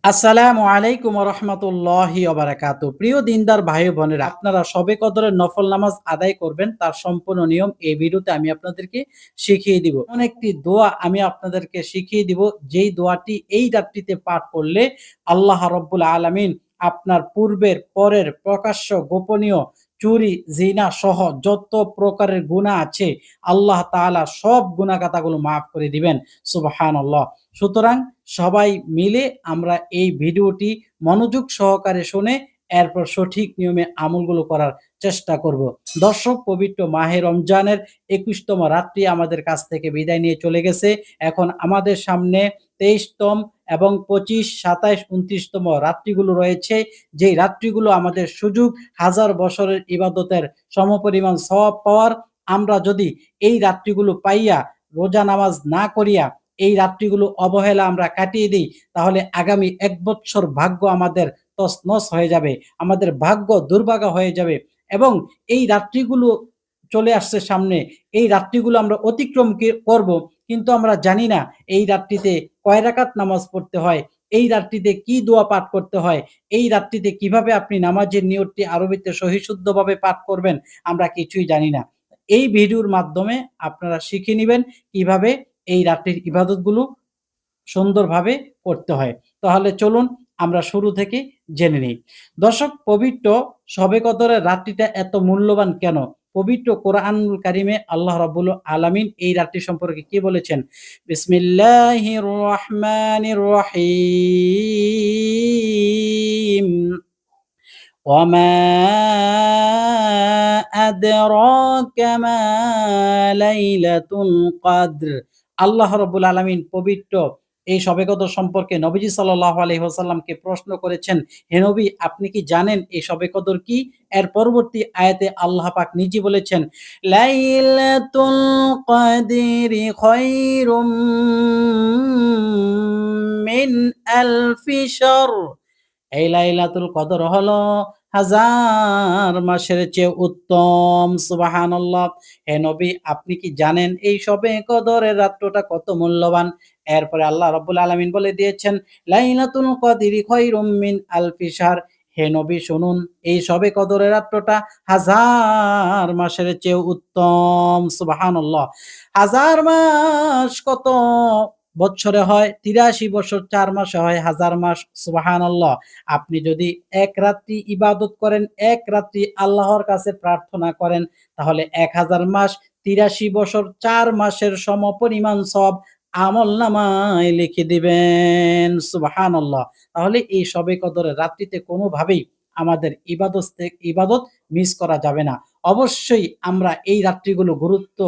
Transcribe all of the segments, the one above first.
আসসালামু আলাইকুম ওয়া রাহমাতুল্লাহি ওয়া বারাকাতুহু। প্রিয় দিনদার ভাই ও বোনেরা, আপনারা শবে কদরের নফল নামাজ আদায় করবেন, তার সম্পূর্ণ নিয়ম এই ভিডিওতে আমি আপনাদেরকে শিখিয়ে দিব। এমন একটি দোয়া আমি আপনাদেরকে শিখিয়ে দিব, যেই দোয়াটি এই রাত্রিতে পাঠ করলে আল্লাহ রাব্বুল আলামিন আপনার পূর্বের, পরের, প্রকাশ্য, গোপনীয়, চুরি, জিনা সহ যত প্রকারের গুনাহ আছে আল্লাহ তাআলা সব গুনাহ খাতাগুলো মাফ করে দিবেন। সুবহানাল্লাহ। সুতরাং সবাই মিলে আমরা এই ভিডিওটি মনোযোগ সহকারে শুনে এরপর সঠিক নিয়মে আমলগুলো করার চেষ্টা করব। দর্শক, পবিত্র মাহে রমজানের ২১তম রাত্রি আমাদের কাছ থেকে বিদায় নিয়ে চলে গেছে। এখন আমাদের সামনে ২৩তম এবং ২৫, ২৭, ২৯তম রাত্রিগুলো রয়েছে। যেই রাত্রিগুলো আমাদের সুযোগ হাজার বছরের ইবাদতের সমপরিমাণ সওয়াব পাওয়ার। আমরা যদি এই রাত্রিগুলো পাইয়া রোজা নামাজ না করিয়া এই রাত্রিগুলো অবহেলা আমরা কাটিয়ে দিই, তাহলে আগামী ১ বৎসর ভাগ্য আমাদের তছনছ হয়ে যাবে। আমাদের ভাগ্য দুর্ভাগা হয়ে যাবে এবং এই রাত্রিগুলো চলে আসছে সামনে। এই রাত্রিগুলো আমরা অতিক্রম করব, কিন্তু আমরা জানি না এই রাত্রিতে কয় রাকাত নামাজ পড়তে হয়, এই রাত্রিতে কি দোয়া পাঠ করতে হয়, এই রাত্রিতে কিভাবে আপনি নামাজের নিয়তটি আরবিতে সহিশুদ্ধভাবে পাঠ করবেন, আমরা কিছুই জানি না। এই ভিডিওর মাধ্যমে আপনারা শিখে নিবেন কিভাবে এই রাত্রির ইবাদতগুলো সুন্দরভাবে করতে হয়। তাহলে চলুন আমরা শুরু থেকে জেনে নেই। দর্শক, পবিত্র শবে কদরের রাত্রিটা এত মূল্যবান কেন? পবিত্র কোরআনুল কারিমে আল্লাহ রাব্বুল আলামিন এই রাত্রি সম্পর্কে কি বলেছেন? বিসমিল্লাহির রহমানির রহিম। ওয়ামা আদরাকা মা লাইলাতুল কদর। আল্লাহ রাব্বুল আলামিন পবিত্র এই শবে কদর সম্পর্কে নবীজি সাল্লাল্লাহু আলাইহি ওয়াসাল্লামকে প্রশ্ন করেছেন, হে নবী, আপনি কি জানেন এই শবে কদর কি? এর পরবর্তী আয়াতে আল্লাহ পাক নিজে বলেছেন, লাইলাতুল কদরি খায়রুম মিন আলফি শাহর। এই লাইলাতুল কদর হলো হাজার মাসের চেয়ে উত্তম। সুবহানাল্লাহ। হে নবী, আপনি কি জানেন এই শবে কদরের রাত্রটা কত মূল্যবান? এরপরে আল্লাহ রাব্বুল আলামিন বলে দিয়েছেন, লাইলাতুল কদরি খায়রুম মিন আলফি শাহর। হে নবী, শুনুন, এই শবে কদরের রাত্রটা হাজার মাসের চেয়ে উত্তম। সুবহানাল্লাহ। হাজার মাস কত বৎসরে হয়? ৮৩ বছর ৪ মাসে হয় হাজার মাস। সুবহানাল্লাহ। আপনি যদি এক রাত্রি ইবাদত করেন, এক রাত্রি আল্লাহর কাছে প্রার্থনা করেন, তাহলে ১,০০০ মাস ৮৩ বছর ৪ মাসের সমপরিমাণ সওয়াব আমলনামায় লিখে দিবেন। সুবহানাল্লাহ। তাহলে এই শবে কদরের রাত্রিতে কোনোভাবেই আমাদের ইবাদত মিস করা যাবে না। অবশ্যই আমরা এই রাত্রিগুলো গুরুত্ব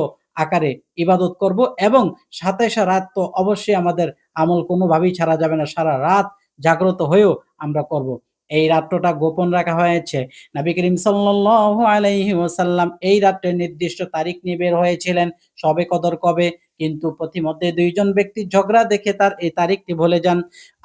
আকারে ইবাদত করব এবং ২৭ রাত তো অবশ্যই আমাদের আমল কোনোভাবেই ছাড়া যাবে না। সারা রাত জাগ্রত হয়েও আমরা করব। এই রাত্রটা গোপন রাখা হয়েছে। নবী করিম সাল্লাল্লাহু আলাইহি ওয়াসাল্লাম এই রাত্রের নির্দিষ্ট তারিখ নিয়ে বের হয়েছিলেন। শবে কদর কবে? কিন্তু পথিমধ্যে ২ জন ব্যক্তির ঝগড়া দেখে তার এই তারিখটি ভুলে যান।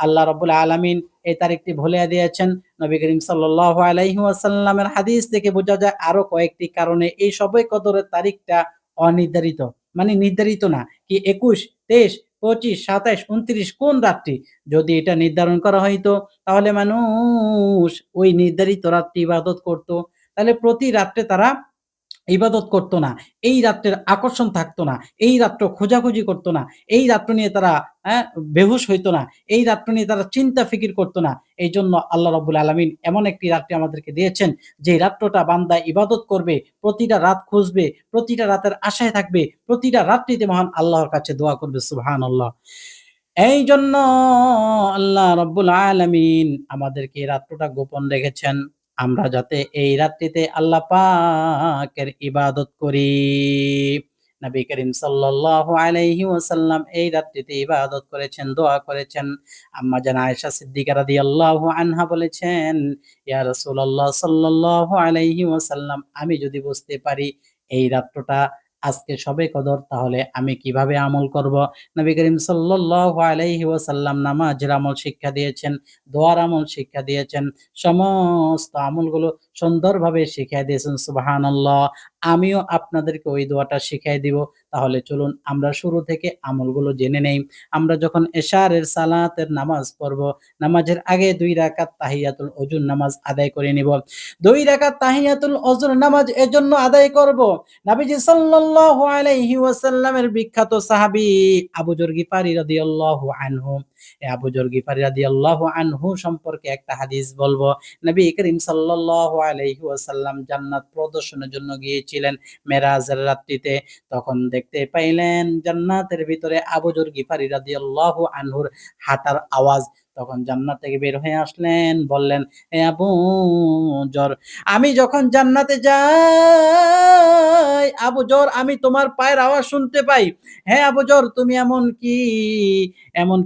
আল্লাহ রাব্বুল আলামিন এই তারিখটি ভুলিয়ে দিয়েছেন। নবী করিম সাল্লাল্লাহু আলাইহি ওয়াসাল্লামের হাদিস থেকে বোঝা যায় আরো কয়েকটি কারণে এই শবে কদরের তারিখটা অনির্ধারিত। মানে নির্ধারিত না। কি ২১, ২৩, ২৫, ২৭, ২৯ কোন রাত্রি? যদি এটা নির্ধারণ করা হইতো, তাহলে মানুষ ওই নির্ধারিত রাত্রে ইবাদত করত। তাহলে প্রতি রাত্রে তারা ইবাদত করত না। এই রাত্রের আকর্ষণ থাকতো না। এই রাত্র খোঁজাখুঁজি করত না। এই রাত্র নিয়ে তারা বেহুশ হইত না। এই রাত্র নিয়ে তারা চিন্তা ফিকির করত না। এইজন্য আল্লাহ রাব্বুল আলামিন এমন একটি রাত্রি আমাদেরকে দিয়েছেন, যে রাত্রটা বান্দা ইবাদত করবে, প্রতিটা রাত খুঁজবে, প্রতিটা রাতের আশায় থাকবে, প্রতিটা রাত্রিতে মহান আল্লাহর কাছে দোয়া করবে। সুবহানাল্লাহ। এইজন্য আল্লাহ রাব্বুল আলামিন আমাদেরকে এই রাত্রটা গোপন রেখেছেন। আমরা যাতে এই রাত্রিতে আল্লাহ পাকের ইবাদত করি। নবী করিম সাল্লাল্লাহু আলাইহি ওয়াসাল্লাম এই রাত্রিতে ইবাদত করেছেন, দোয়া করেছেন। আম্মা জান আয়েশা সিদ্দিকা রাদিয়াল্লাহু আনহা বলেছেন, ইয়া রাসূলুল্লাহ সাল্লাল্লাহু আলাইহি ওয়াসাল্লাম, আমি যদি বুঝতে পারি এই রাত্রটা আজকে শবে কদর, তাহলে আমি কিভাবে আমল করব? নবী করিম সাল্লাল্লাহু আলাইহি ওয়াসাল্লাম নামাজের আমল শিক্ষা দিয়েছেন, দোয়ার আমল শিক্ষা দিয়েছেন, সমস্ত আমলগুলো সুন্দরভাবে শিখাই দিয়েছেন। সুবহানাল্লাহ! আমিও আপনাদেরকে ওই দোয়াটা শিখাই দিব। তাহলে চলুন আমরা শুরু থেকে আমলগুলো জেনে নেই। আমরা যখন এশারের সালাতের নামাজ পড়ব, নামাজের আগে ২ রাকাত তাহিয়াতুল ওজুর নামাজ আদায় করে নিব। ২ রাকাত তাহিয়াতুল ওজুর নামাজ এজন্য আদায় করব, নবীজি সাল্লাল্লাহু আলাইহি ওয়াসাল্লামের বিখ্যাত সাহাবী আবু যর গিফারি রাদিয়াল্লাহু আনহু। এই আবু যর গিফারি রাদিয়াল্লাহু আনহু সম্পর্কে একটা হাদিস বলবো। নবী করিম সাল্লাল্লাহু আলাইহি ওয়াসাল্লাম জান্নাত প্রদর্শনের জন্য গিয়েছিলেন মেরাজের রাত্রিতে। তখন দেখতে পাইলেন জান্নাতের ভিতরে আবু যর গিফারি রাদিয়াল্লাহু আনহুর হাঁটার আওয়াজ। তখন জান্নাত থেকে বের হয়ে আসলেন, বললেন, "হে আবু যর, আমি যখন জান্নাতে যাই, আবু যর, আমি তোমার পায়ের আওয়াজ শুনতে পাই। হ্যাঁ আবু যর, তুমি এমন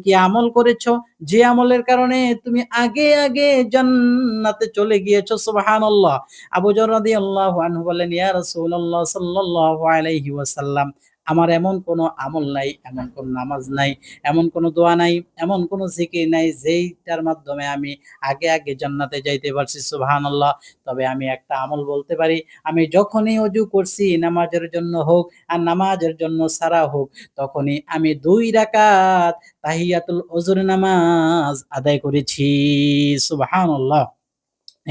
কি আমল করেছ, যে আমলের কারণে তুমি আগে জান্নাতে চলে গিয়েছো?" সুবহানাল্লাহ। আবু যর রাদিয়াল্লাহু আনহু বললেন, ইয়া রাসূলুল্লাহ সাল্লাল্লাহু আলাইহি ওয়াসাল্লাম, আমার এমন কোনো আমল নাই, এমন কোনো নামাজ নাই, এমন কোনো দোয়া নাই, এমন কোনো জিকির নাই যেইটার মাধ্যমে আমি আগে জান্নাতে যাইতে পারছি। সুবহানাল্লাহ। তবে আমি একটা আমল বলতে পারি, আমি যখনই ওযু করছি, নামাজের জন্য হোক আর নামাজের জন্য ছাড়া হোক, তখনই আমি ২ রাকাত তাহিয়াতুল ওজুর নামাজ আদায় করেছি। সুবহানাল্লাহ।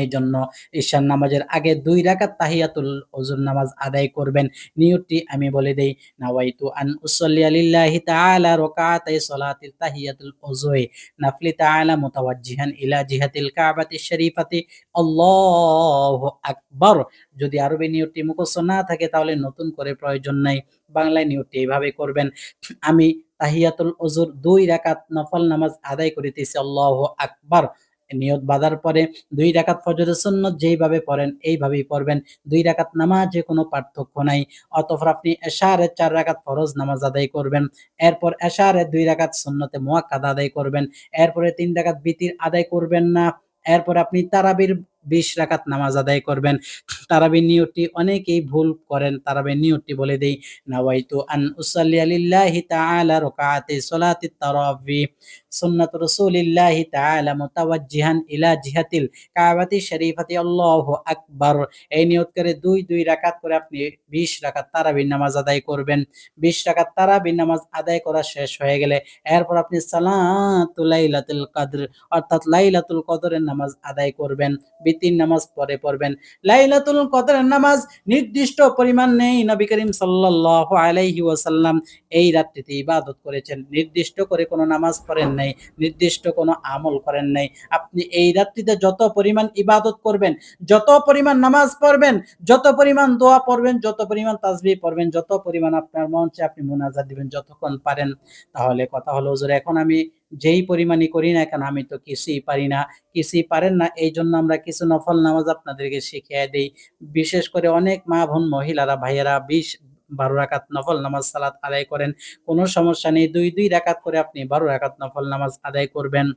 এইজন্য ঈশার নামাজের আগে ২ রাকাত তাহিয়াতুল ওজুর নামাজ আদায় করবেন। নিয়তটি আমি বলে দেই, নাওয়াইতু আন উসাল্লিয়া লিল্লাহি তাআলা রাকাতাই সলাতিল তাহিয়াতুল ওজুই নাফলি তাআলা মুতাওয়াজ্জিহান ইলা জিহাতিল কাবাতিশ শরীফাতি, আল্লাহু আকবার। যদি আরবি নিয়তটি মুখস্থ না থাকে তাহলে নতুন করে প্রয়োজন নাই। বাংলায় নিয়তটি এভাবে করবেন, আমি তাহিয়াতুল ওজুর ২ রাকাত নফল নামাজ আদায় করিতেছি, আল্লাহু আকবার। নিয়ত বাঁধার পরে ২ রাকাত ফজরের সুন্নত যেইভাবে পড়েন এইভাবেই পড়বেন। ২ রাকাত নামাজে কোনো পার্থক্য নাই। অতঃপর আপনি এশারের ৪ রাকাত ফরজ নামাজ আদায় করবেন। এরপর এশারের ২ রাকাত সুন্নতে মুআক্কাদা আদায় করবেন। এরপরে ৩ রাকাত বিতির আদায় করবেন না। এরপর আপনি তারাবির ২০ রাকাত নামাজ আদায় করবেন। তারাবির নিয়তটি অনেকেই ভুল করেন। তারাবির নিয়তটি বলে দেই, নাওয়াইতু আন উসাল্লিয়া লিল্লাহি তাআলা রাকাতাই সলাতিত তারাবি সুন্নাত রাসূলিল্লাহি তাআলা মুতাওয়াজ্জিহান ইলা জিহাতিল কাবাতি শরীফাতি, আল্লাহু আকবার। এই নিয়ত করে ২ রাকাত করে আপনি ২০ রাকাত তারাবির নামাজ আদায় করবেন। ২০ রাকাত তারাবির নামাজ আদায় করা শেষ হয়ে গেলে এরপর আপনি সালাতুল লাইলাতুল কদর অর্থাৎ লাইলাতুল কদরের নামাজ আদায় করবেন। বিতির নামাজ পরে পড়বেন। লাইলাতুল কদরের নামাজ নির্দিষ্ট পরিমাণ নেই। নবী করিম সাল্লাল্লাহু আলাইহি ওয়াসাল্লাম এই রাত্রিতে ইবাদত করেছেন। নির্দিষ্ট করে কোনো নামাজ পড়েন নাই, নির্দিষ্ট কোনো আমল করেন নাই। আপনি এই রাত্রিতে যত পরিমাণ ইবাদত করবেন, যত পরিমাণ নামাজ পড়বেন, যত পরিমাণ দোয়া পড়বেন, যত পরিমাণ তাসবিহ পড়বেন, যত পরিমাণ আপনার মন চায় আপনি মুনাজাত দিবেন যতক্ষণ পারেন। তাহলে কথা হলো, হুজুর এখন আমি যেই পরিমাণই করি না কেন আমি তো কিছুই পারি না। কিছুই পারেন না, এইজন্য আমরা কিছু নফল নামাজ আপনাদেরকে শিখিয়ে দেই। বিশেষ করে অনেক মা বোন মহিলারা ভাইয়েরা ২০-১২ রাকাত নফল নামাজ সালাত আদায় করেন। কোনো সমস্যা নেই। ২ রাকাত করে আপনি ১২ রাকাত নফল নামাজ আদায় করবেন।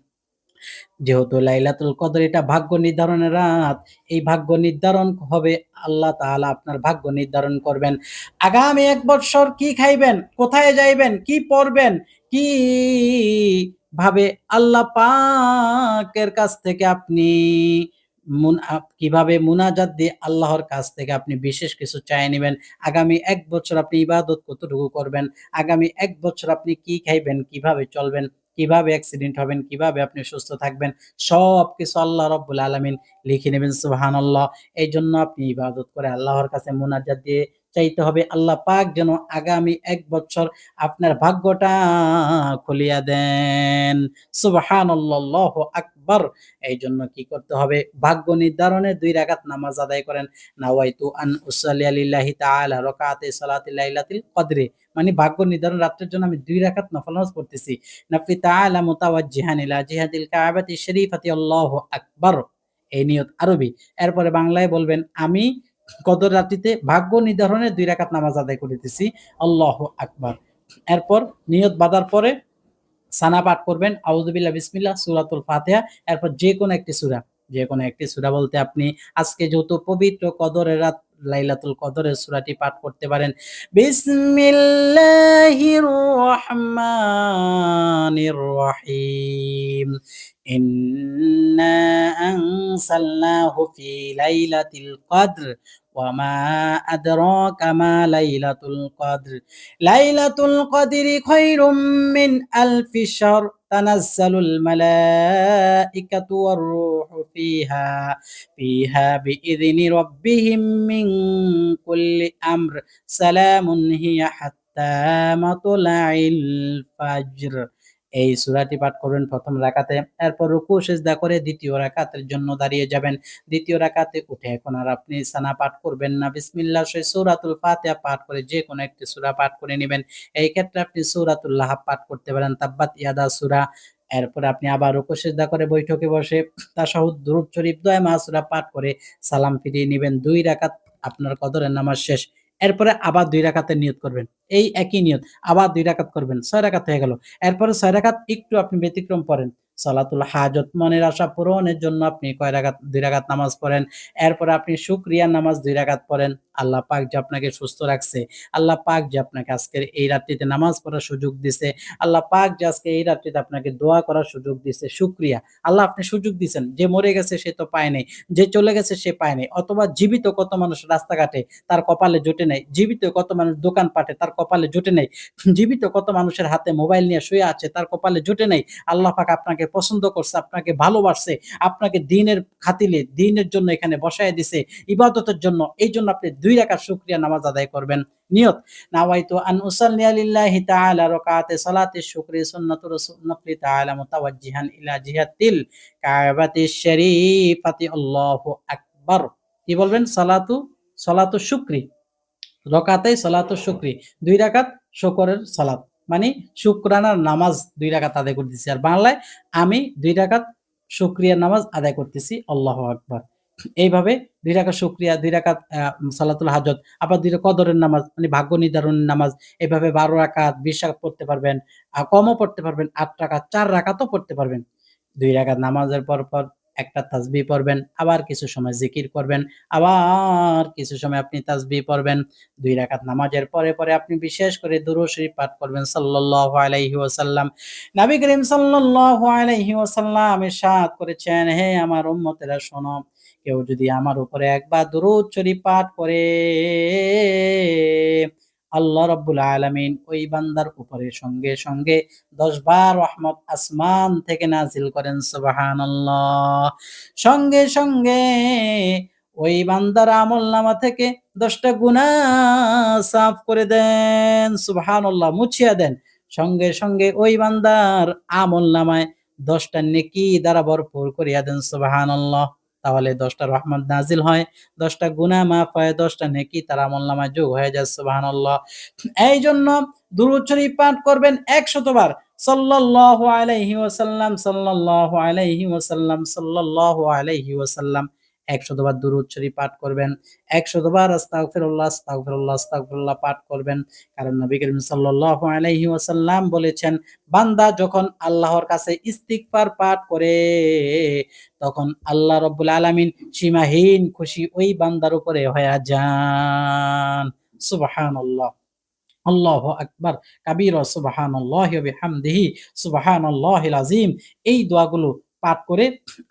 যেহেতু লাইলাতুল কদর এটা ভাগ্য নির্ধারণের রাত, এই ভাগ্য নির্ধারণ হবে আল্লাহ তাআলা আপনার ভাগ্য নির্ধারণ করবেন। আগামী ১ বৎসর কি খাইবেন, কোথায় যাইবেন, কি পড়বেন, কিভাবে আল্লাহ পাকের কাছ থেকে আপনি কিভাবে মুনাজাত দিয়ে আল্লাহর কাছ থেকে আপনি বিশেষ কিছু চায় নিবেন। আগামী ১ বছর আপনি ইবাদত কতটুকু করবেন, আগামী ১ বছর আপনি কি খাইবেন, কিভাবে চলবেন, কিভাবে অ্যাক্সিডেন্ট হবেন, কিভাবে আপনি সুস্থ থাকবেন, সবকিছু আল্লাহ রাব্বুল আলামিন লিখে নেবেন। সুবহানাল্লাহ। এইজন্য আপনি ইবাদত করে আল্লাহর কাছে মুনাজাত দিয়ে চাইতে হবে আল্লাহ পাক যেন আগামী ১ বছর আপনার ভাগ্যটা খুলিয়া দেন। সুবহানাল্লাহ, আল্লাহু আকবার। এইজন্য কি করতে হবে? ভাগ্য নির্ধারণে ২ রাকাত নামাজ আদায় করেন। নাওয়াইতু আন উসাল্লিয়া লিল্লাহি তাআলা রাকাতাই সালাতিল লাইলাতিল কদরি, মানে ভাগ্য নির্ধারণ রাত্রের জন্য আমি ২ রাকাত নফল নামাজ পড়তেছি। নাফলি তাআলা মুতাওয়াজ্জিহান ইলা জিহাতিল কাবাতি শরীফাতি, আল্লাহু আকবার। এই নিয়ত আরবি। এরপরে বাংলায় বলবেন, আমি কদর রাত্রিতে ভাগ্য নির্ধারণে ২ রাকাত নামাজ আদায় করিতেছি, আল্লাহু আকবার। এরপর নিয়ত বাঁধার পরে সানা পাঠ করবেন, আউযু বিল্লাহ, বিসমিল্লাহ, সূরাতুল ফাতিহা, এরপর যেকোনো একটি সূরা। যেকোনো একটি সূরা বলতে আপনি আজকে যেহেতু পবিত্র কদরের রাত, লাইলাতুল কদরের সূরাটি পাঠ করতে পারেন। বিসমিল্লাহির রহমানির রহিম। ইন্না আনসালনাহু ফি লাইলাতিল কদর ওয়া মা আদরাকা মা লাইলাতুল কদর। লাইলাতুল কদরি খায়রুম মিন আলফি শাহর। তানাজ্জালুল মালাইকাতু ওয়ার রূহু ফিহা বিইذনি রাব্বিহিম মিন কুল্লি আমর। সালামুন হিয়া হাত্তা মাতলাইল ফাজর। এই সূরাটি পাঠ করবেন ১ম রাকাতে। এরপর রুকু সিজদা করে ২য় রাকাতের জন্য দাঁড়িয়ে যাবেন। ২য় রাকাতে উঠে এখন আর আপনি সানা পাঠ করবেন না। বিসমিল্লাহ সহিত সূরাতুল ফাতিহা পাঠ করে যেকোনো একটি সূরা পাঠ করে নিবেন। এই ক্ষেত্রে আপনি সূরাতুল লাহাব পাঠ করতে পারেন, তাব্বাত ইয়াদা সূরা। এরপরে আপনি আবার রুকু সিজদা করে বৈঠকে বসে তাশাহুদ, দুরূদ শরীফ, দোয়া মাসুরা পাঠ করে সালাম ফিরিয়ে নিবেন। ২ রাকাত আপনার কদরের নামাজ শেষ। এরপরে আবার ২ রাকাতের নিয়ত করবেন। এই একই নিয়ত আবার ২ রাকাত করবেন। ৬ রাকাত হয়ে গেল। এরপরে ৬ রাকাত একটু আপনি ব্যতিক্রম পড়েন। সলাতুল হাজত, মনের আশা পূরণের জন্য আপনি কয় রাকাত? ২ রাকাত নামাজ পড়েন। এরপরে আপনি শুকরিয়া নামাজ ২ রাকাত পড়েন। আল্লাহ পাক যে আপনাকে সুস্থ রাখছে, আল্লাহ পাক যে আপনাকে আজকের এই রাত্রিতে নামাজ পড়ার সুযোগ দিছে, আল্লাহ পাক যে আজকে এই রাত্রিতে আপনাকে দোয়া করার সুযোগ দিছে, শুকরিয়া। আল্লাহ আপনি সুযোগ দিছেন। যে মরে গেছে সে তো পায় নাই, যে চলে গেছে সে পায় নাই। অথবা জীবিত কত মানুষ রাস্তাঘাটে তার কপালে জোটে নাই। জীবিত কত মানুষ দোকানপাটে তার কপালে জোটে নাই। জীবিত কত মানুষের হাতে মোবাইল নিয়ে শুয়ে আছে তার কপালে জোটে নাই। আল্লাহ পাক আপনাকে পছন্দ করছে, আপনাকে ভালোবাসছে, আপনাকে দ্বীনের খাতিলে দ্বীনের জন্য এখানে বসায় দিছে, ইবাদতের জন্য। এইজন্য আপনি ২ রাকাত শুকরিয়া নামাজ আদায় করবেন। নিয়ত, নাওয়াইতু আন উসাল্লিয়া লিল্লাহি তাআলা রাকাতে সালাতিশ শুকরি সুন্নাতুর নফলি তাআলা মুতাওয়াজ্জিহান ইলা জিহাতিল কাবাতিশ শরীফাতি আল্লাহু আকবার। কি বলবেন? সালাতু শুকরি। রকাতেই সালাতুশ শুকরি। ২ রাকাত শুকরের সালাত। মানে শুকরানার নামাজ ২ রাকাত আদায় করতেছি। আর বাংলায় আমি ২ রাকাত শুকরিয়ার নামাজ আদায় করতেছি। আল্লাহু আকবার। এইভাবে ২ রাকাত শুকরিয়া, ২ রাকাত সালাতুল হাজত, আবার ২ কদরের নামাজ মানে ভাগ্য নির্ধারণের নামাজ। এভাবে ১২ রাকাত, ২০ রাকাত পড়তে পারবেন। কমও পড়তে পারবেন। ৮ রাকাত, ৪ রাকাতও পড়তে পারবেন। ২ রাকাত নামাজের পর একটা তাসবিহ পড়বেন, আবার কিছু সময় জিকির করবেন, আবার কিছু সময় আপনি তাসবিহ পড়বেন। ২ রাকাত নামাজের পরে আপনি বিশেষ করে দুরূদ শরীফ পাঠ করবেন সাল্লাল্লাহু আলাইহি ওয়াসাল্লাম। নবী করিম সাল্লাল্লাহু আলাইহি ওয়াসাল্লাম ইরশাদ করেছেন, হে আমার উম্মতেরা শোনো, কেউ যদি আমার উপরে একবার দুরূদ শরীফ পাঠ করে, আল্লাহ রাব্বুল আলামিন ওই বান্দার উপরে সঙ্গে ১০ বার রহমত আসমান থেকে নাজিল করেন। সুবহানাল্লাহ। সঙ্গে ওই বান্দার আমলনামা থেকে ১০ টা গুনাহ সাফ করে দেন। সুবহানাল্লাহ, মুছিয়া দেন। সঙ্গে ওই বান্দার আমলনামায় ১০ টা নেকি দ্বারা ভরপুর করিয়া দেন। সুবহানাল্লাহ। তাহলে ১০ টা রহমত নাজিল হয়, ১০ টা গুনাহ মাফ হয়, ১০ টা নেকি তার আমলনামায় যোগ হয়ে যায়। সুবহানাল্লাহ। এইজন্য দুরূদ শরীফ পাঠ করবেন ১০০ বার। সাল্লাল্লাহু আলাইহি ওয়াসাল্লাম, সাল্লাল্লাহু আলাইহি ওয়াসাল্লাম, সাল্লাল্লাহু আলাইহি ওয়াসাল্লাম। ১০০ বার দুরূদ শরীফ পাঠ করবেন। ১০০ বার আস্তাগফিরুল্লাহ, আস্তাগফিরুল্লাহ, আস্তাগফিরুল্লাহ পাঠ করবেন। কারণ নবী করিম সাল্লাল্লাহু আলাইহি ওয়াসাল্লাম বলেছেন, বান্দা যখন আল্লাহর কাছে ইস্তিগফার পাঠ করে, তখন আল্লাহ রাব্বুল আলামিন সীমাহীন খুশি ওই বান্দার উপরে হয়ে যান। সুবহানাল্লাহ। আল্লাহু আকবার কাবীরা, সুবহানাল্লাহি ওয়া বিহামদিহি, সুবহানাল্লাহিল আযীম। এই দোয়াগুলো পাঠ করে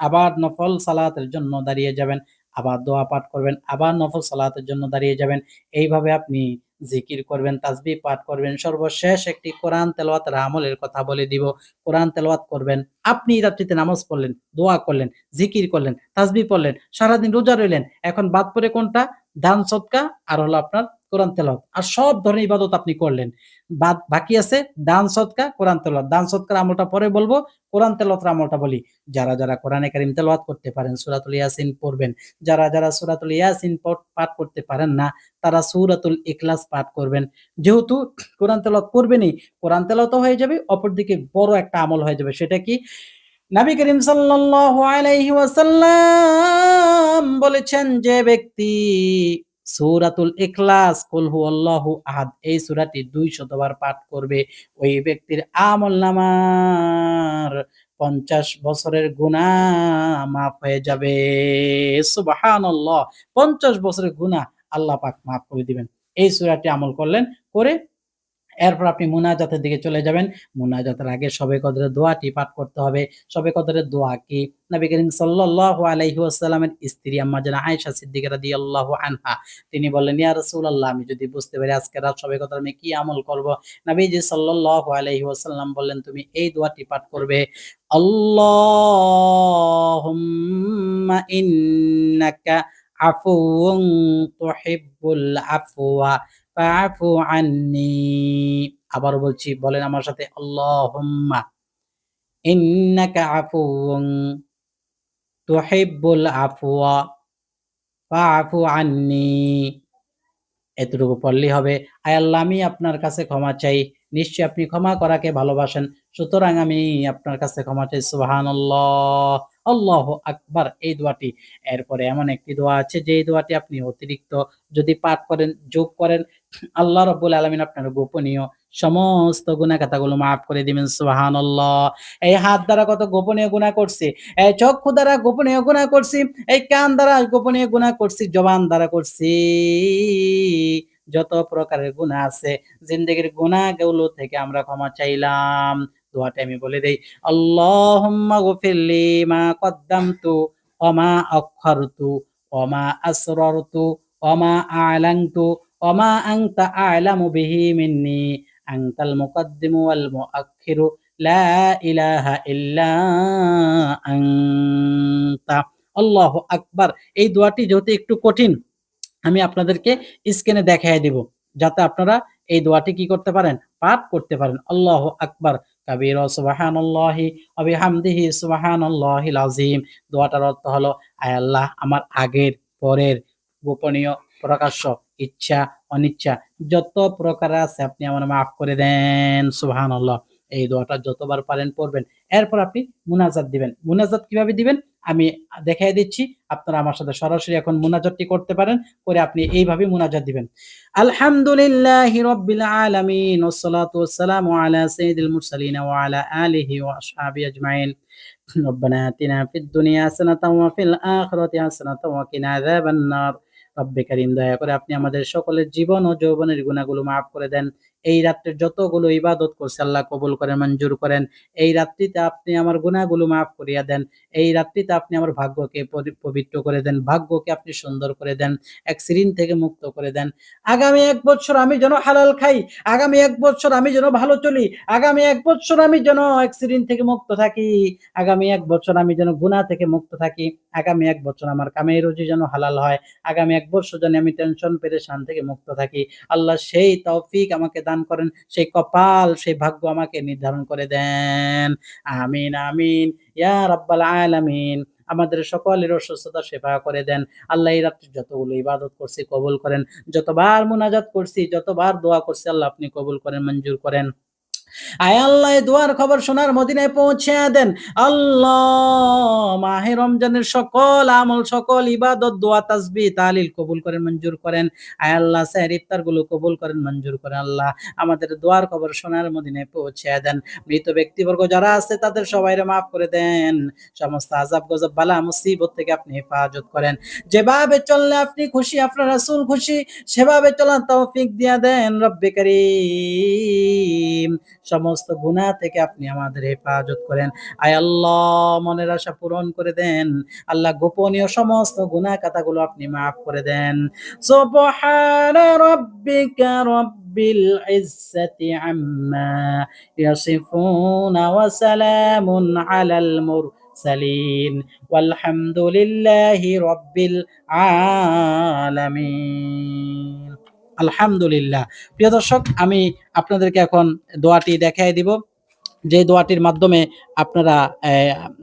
আবার নফল সালাতের জন্য দাঁড়িয়ে যাবেন। আবার দোয়া পাঠ করবেন, আবার নফল সালাতের জন্য দাঁড়িয়ে যাবেন। এইভাবে আপনি জিকির করবেন, তাসবিহ পাঠ করবেন। সর্বশেষ একটি কোরআন তেলাওয়াতের আমলের কথা বলে দিব। কোরআন তেলাওয়াত করবেন। আপনি রাত্রিতে নামাজ পড়লেন, দোয়া করলেন, জিকির করলেন, তাসবিহ পড়লেন, সারাদিন রোজা রইলেন। এখন বাদ পড়ে কোনটা? দান সদকা আর হলো আপনার কোরআন তেলাওয়াত। আর সব ধরনের ইবাদত আপনি করলেন। বাকি আছে দান সদকা, কোরআন তেলাওয়াত। দান সদকার আমলটা পরে বলবো, কোরআন তেলাওয়াতের আমলটা বলি। যারা কোরআনে কারীম তেলাওয়াত করতে পারেন, সূরাতুল ইয়াসিন পড়বেন। যারা সূরাতুল ইয়াসিন পাঠ করতে পারেন না, তারা সূরাতুল ইখলাস পাঠ করবেন। যেহেতু কোরআন তেলাওয়াত করবেনই, কোরআন তেলাওয়াতও হয়ে যাবে, অপরদিকে বড় একটা আমল হয়ে যাবে। সেটা কি? নবী করিম সাল্লাল্লাহু আলাইহি ওয়াসাল্লাম বলেছেন, যে ব্যক্তি সূরাতুল ইখলাস, কুল হুয়াল্লাহু আহাদ এই সূরাটি ২০০ বার পাঠ করবে, ওই ব্যক্তির আমলনামার 50 বছরের গুনাহ মাফ হয়ে যাবে। সুবহানাল্লাহ! 50 বছরের গুনাহ আল্লাহ পাক মাফ করে দিবেন। এই সূরাটি আমল করলেন, করে এরপর আপনি মুনাজাতের দিকে চলে যাবেন। মুনাজাতের আগে শবে কদরের দোয়াটি পাঠ করতে হবে। শবে কদরের দোয়া কি? নবী করিম সাল্লাল্লাহু আলাইহি ওয়াসাল্লামের স্ত্রী আম্মা জান আয়েশা সিদ্দিকা রাদিয়াল্লাহু আনহা তিনি বললেন, "ইয়া রাসূলাল্লাহ, আমি যদি বুঝতে পারি আজকে রাত শবে কদর আমি কি আমল করব?" নবীজি সাল্লাল্লাহু আলাইহি ওয়াসাল্লাম বললেন, "তুমি এই দোয়াটি পাঠ করবে, আল্লাহুম্মা ইন্নাকা আফুউন তুহিব্বুল আফওয়া ফাআফু আন্নি।" আবারও বলছি, বলেন আমার সাথে, আল্লাহুম্মা ইন্নাকা আফুউন তুহিব্বুল আফওয়া ফাআফু আন্নি। এতটুকু পড়লেই হবে। আয় আল্লাহ, আমি আপনার কাছে ক্ষমা চাই। নিশ্চয়ই আপনি ক্ষমা করাকে ভালোবাসেন। সুতরাং আমি আপনার কাছে ক্ষমা চাই। সুবহানাল্লাহ, আল্লাহু আকবার। এই দোয়াটি। এরপরে এমন একটি দোয়া আছে যে এই দোয়াটি আপনি অতিরিক্ত যদি পাঠ করেন, যোগ করেন, আল্লাহ রাব্বুল আলামিন আপনার গোপনীয় সমস্ত গুনাহ খাতাগুলো মাফ করে দিবেন। সুবহানাল্লাহ। এই হাত দ্বারা কত গোপনীয় গুনাহ করছি, এই চক্ষু দ্বারা গোপনীয় গুনাহ করছি, এই কান দ্বারা গোপনীয় গুনাহ করছি, জবান দ্বারা করছি। যত প্রকারের গুনাহ আছে, জিন্দেগির গুনাহগুলো থেকে আমরা ক্ষমা চাইলাম। দোয়াটা আমি বলে দেই। আল্লাহুম্মা গফিরলি মা কদ্দামতু ওয়া মা আক্খারতু ওয়া মা আসরারতু ওয়া মা আ'লানতু ওয়া মা আনতা আ'লামু বিহি মিন্নি আনতাল মুকদ্দিমু ওয়াল মুআক্খিরু লা ইলাহা ইল্লা আনতা। আল্লাহু আকবার। এই দোয়াটি যেহেতু একটু কঠিন, আমি আপনাদেরকে স্ক্রিনে দেখাইয়া দিব। যাতে আপনারা এই দোয়াটি কি করতে পারেন? পাঠ করতে পারেন। আল্লাহু আকবার কাবীরা সুবহানাল্লাহি ওয়া বিহামদিহি সুবহানাল্লাহিল আযীম। দোয়াটার অর্থ হলো, আয় আল্লাহ, আমার আগের, পরের, গোপনীয়, প্রকাশ্য, ইচ্ছা, অনিচ্ছা যত প্রকার আছে আপনি আমার মাফ করে দেন। সুবহানাল্লাহ। এই দোয়াটা যতবার পারেন পড়বেন। এরপর আপনি মুনাজাত দিবেন। মুনাজাত কিভাবে দিবেন? আমি দেখাইয়া দিচ্ছি। আপনারা আমার সাথে সরাসরি এখন মুনাজাতটি করতে পারেন। করে আপনি এইভাবে মুনাজাত দিবেন। আলহামদুলিল্লাহি রাব্বিল আলামিন ওয়াসসালাতু ওয়াসসালামু আলা সাইয়্যিদিল মুরসালিন ওয়া আলা আলিহি ওয়া আসহাবিহি আজমাইন। রব্বানা আতিনা ফিদ দুনিয়া হাসানাতাও ওয়া ফিল আখিরাতি হাসানাতাও ওয়া কিনা আযাবান নার। রব্বে কারীম, দয়া করে আপনি আমাদের সকলের জীবন ও যৌবনের গুনাহগুলো মাফ করে দেন। এই রাত্রে যতগুলো ইবাদত করছি আল্লাহ কবুল করেন, মঞ্জুর করেন। এই রাত্রিতে আপনি আমার গুনাহগুলো মাফ করিয়া দেন। এই রাত্রিতে আপনি আমার ভাগ্যকে পবিত্র করে দেন। ভাগ্যকে আপনি সুন্দর করে দেন। অ্যাক্সিডেন্ট থেকে মুক্ত করে দেন। আগামী ১ বছর আমি যেন হালাল খাই। আগামী ১ বছর আমি যেন ভালো চলি। আগামী ১ বছর আমি যেন অ্যাক্সিডেন্ট থেকে মুক্ত থাকি। আগামী ১ বছর আমি যেন গুনাহ থেকে মুক্ত থাকি। আগামী ১ বছর আমার কামাই রুজি যেন হালাল হয়। আগামী ১ বছর যেন আমি টেনশন পেরেশান থেকে মুক্ত থাকি। আল্লাহ সেই তৌফিক আমাকে দান করেন। সেই কপাল, সেই ভাগ্য আমাকে নির্ধারণ করে দেন। আমিন, আমিন। ইয়া রাব্বাল আলামিন। আমাদের সকলের অসুস্থতা সেবা করে দেন। আল্লাহ এই রাত্রে যতগুলো ইবাদত করছি কবুল করেন। যতবার মুনাজাত করছি, যতবার দোয়া করছি আল্লাহ আপনি কবুল করেন, মঞ্জুর করেন। আয় আল্লাহ, এই দোয়ার খবর সোনার মদিনায় পৌঁছিয়া দেন। আল্লাহ, মাহে রমজানের সকল আমল, সকল ইবাদত, দোয়া, তাসবিহ, তাহলিল কবুল করেন, মঞ্জুর করেন। আয় আল্লাহ, সেহর ইফতারগুলো কবুল করেন, মঞ্জুর করেন। আল্লাহ, আমাদের দোয়ার খবর সোনার মদিনায় পৌঁছিয়া দেন। মৃত ব্যক্তিবর্গ যারা আছে তাদের সবাইরে মাফ করে দেন। সমস্ত আযাব গজব বালা মুসিবত থেকে আপনি হেফাজত করেন। যেভাবে চললে আপনি খুশি, আপনার রাসূল খুশি, সেভাবে চলার তৌফিক দিয়া দেন রব্বে কারীম। সমস্ত গুনাহ থেকে আপনি আমাদের হেফাজত করেন। আয় আল্লাহ, মনের আশা পূরণ করে দেন। আল্লাহ, গোপনীয় সমস্ত গুনাহ খাতাগুলো আপনি মাফ করে দেন। সুবহানা রাব্বিকা রাব্বিল ইজ্জাতি আম্মা ইয়াসিফুন ওয়া সালামুন আলাল মুরসালিন ওয়ালহামদুলিল্লাহি রাব্বিল আলামিন। আলহামদুলিল্লাহ। প্রিয় দর্শক, আমি আপনাদেরকে এখন দোয়াটি দেখাইয়া দিব। যে দোয়াটির মাধ্যমে আপনারা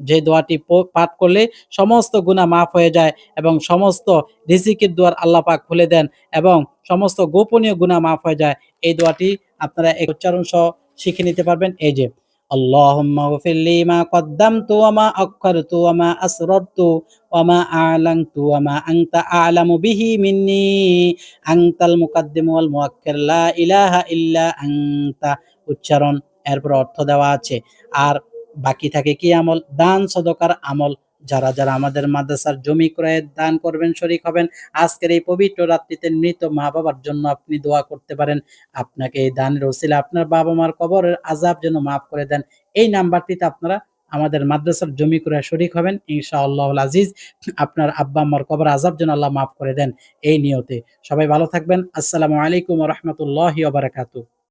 যে দোয়াটি পাঠ করলে সমস্ত গুনাহ মাফ হয়ে যায় এবং সমস্ত রিজিকের দুয়ার আল্লাহ পাক খুলে দেন এবং সমস্ত গোপনীয় গুনাহ মাফ হয়ে যায়। এই দোয়াটি আপনারা এক উচ্চারণ সহ শিখে নিতে পারবেন। এই যে, আল্লাহুম্মা গফিরলি মা কদ্দামতু ওয়া মা আক্খারতু ওয়া মা আসরারতু ওয়া মা আ'লানতু ওয়া মা আনতা আ'লামু বিহি মিন্নি আনতাল মুকদ্দিমু ওয়াল মুআক্খির লা ইলাহা ইল্লা আনতা। উচ্চারণ, এরপর অর্থ দেওয়া আছে। আর বাকি থাকে কি আমল? দান সদকার আমল। যারা আমাদের মাদ্রাসার জমি ক্রয়ে দান করবেন, শরিক হবেন, আজকের এই পবিত্র রাত্রিতে মৃত মা-বাবার জন্য আপনি দোয়া করতে পারেন। আপনাকে এই দানের ওসিলায় আপনার বাবা-মার কবরের আযাব যেন মাফ করে দেন। এই নাম্বারটিতে আপনারা আমাদের মাদ্রাসার জমি ক্রয়ে শরিক হবেন। ইনশাআল্লাহুল আজিজ আপনার আব্বা-আম্মার কবরের আযাব যেন আল্লাহ মাফ করে দেন এই নিয়তে। সবাই ভালো থাকবেন। আসসালামু আলাইকুম ওয়া রাহমাতুল্লাহি ওয়া বারাকাতুহু।